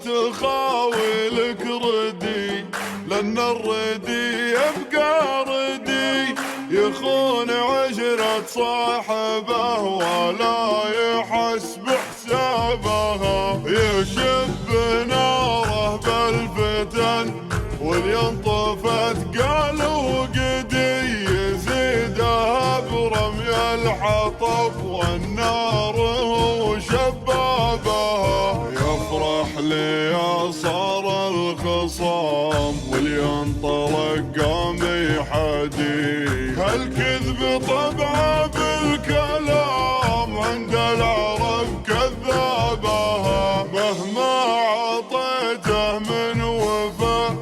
تخاوي لك ردي، لأن الردي يبقى ردي، يخون عشرة صاحبه ولا يحس بحسابها، يشب ناره بالفتن ولينطفت قال وقدي، يزيدها برمي الحطب والنار هو شبابها، يفرح لي صار الخصام ولينطلق قام يحدي، هالكذب طبعه بالكلام عند العرب كذابها، مهما عطيته من وفا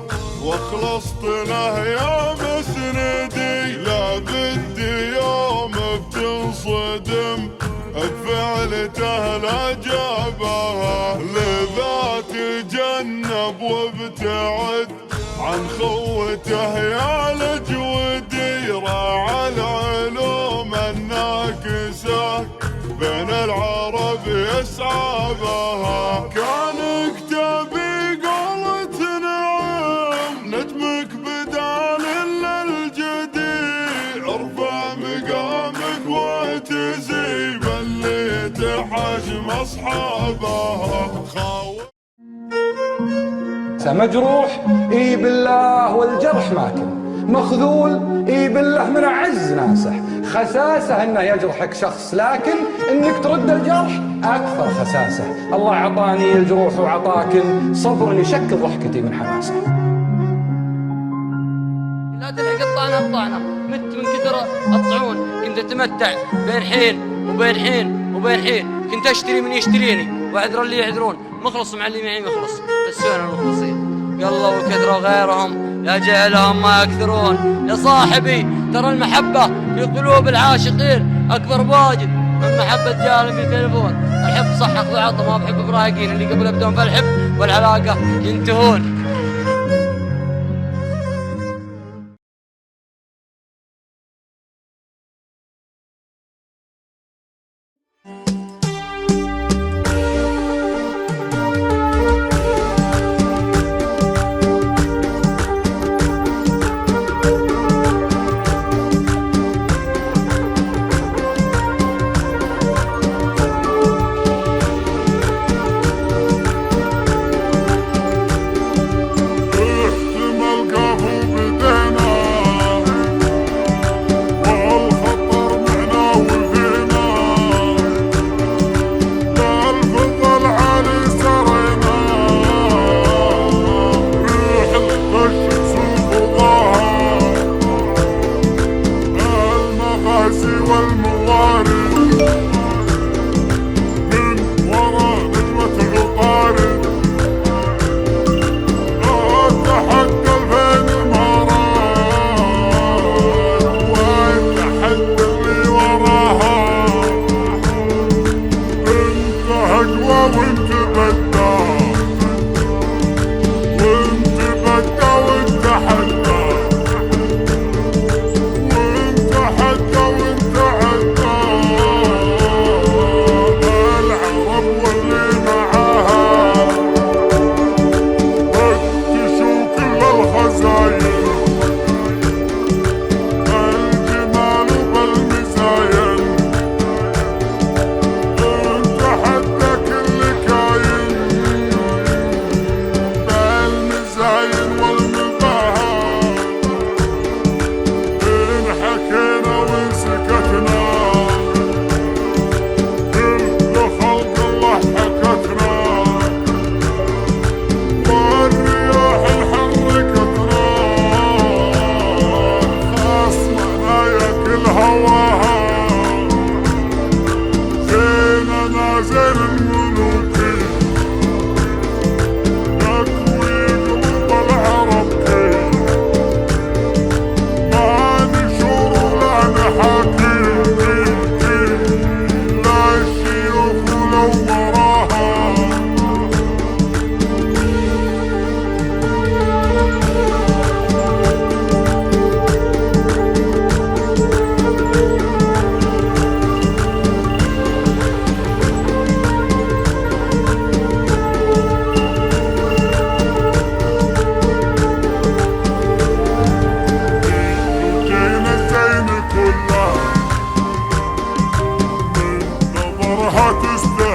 وخلصت له يا مسندي، لا بدي يوم بتنصدم بفعلته لا جابها، لذا تجنب وابتعد عن خوته يا لجودي، راعى العلوم الناكسة بين العرب يسعى بها، كان كتابي قولة نعم نجمك بدال للجدي، ارفع مقامك وتزيب اللي تحجم اصحابها، مجروح اي بالله والجرح ماكل، مخذول اي بالله من اعز ناسه، خساسه انه يجرحك شخص لكن انك ترد الجرح اكثر خساسه، الله عطاني الجروح وعطاكن صبر يشكل ضحكتي من حماسه. لا تلحق الطعنه مت من كثر الطعون، كنت اتمتع بين حين وبين حين وبين حين، كنت اشتري من يشتريني واعذر اللي يعذرون، مخلص مع اللي معي مخلص، بس وين المخلصين؟ قلوا وكثروا غيرهم يا جعلهم ما يكثرون، يا صاحبي ترى المحبة في قلوب العاشقين أكبر بواجد من محبة جال في تليفون، الحب صح أخذ وعطى ما بحب براقين، اللي قبل يبدون في الحب والعلاقة ينتهون. تستاهل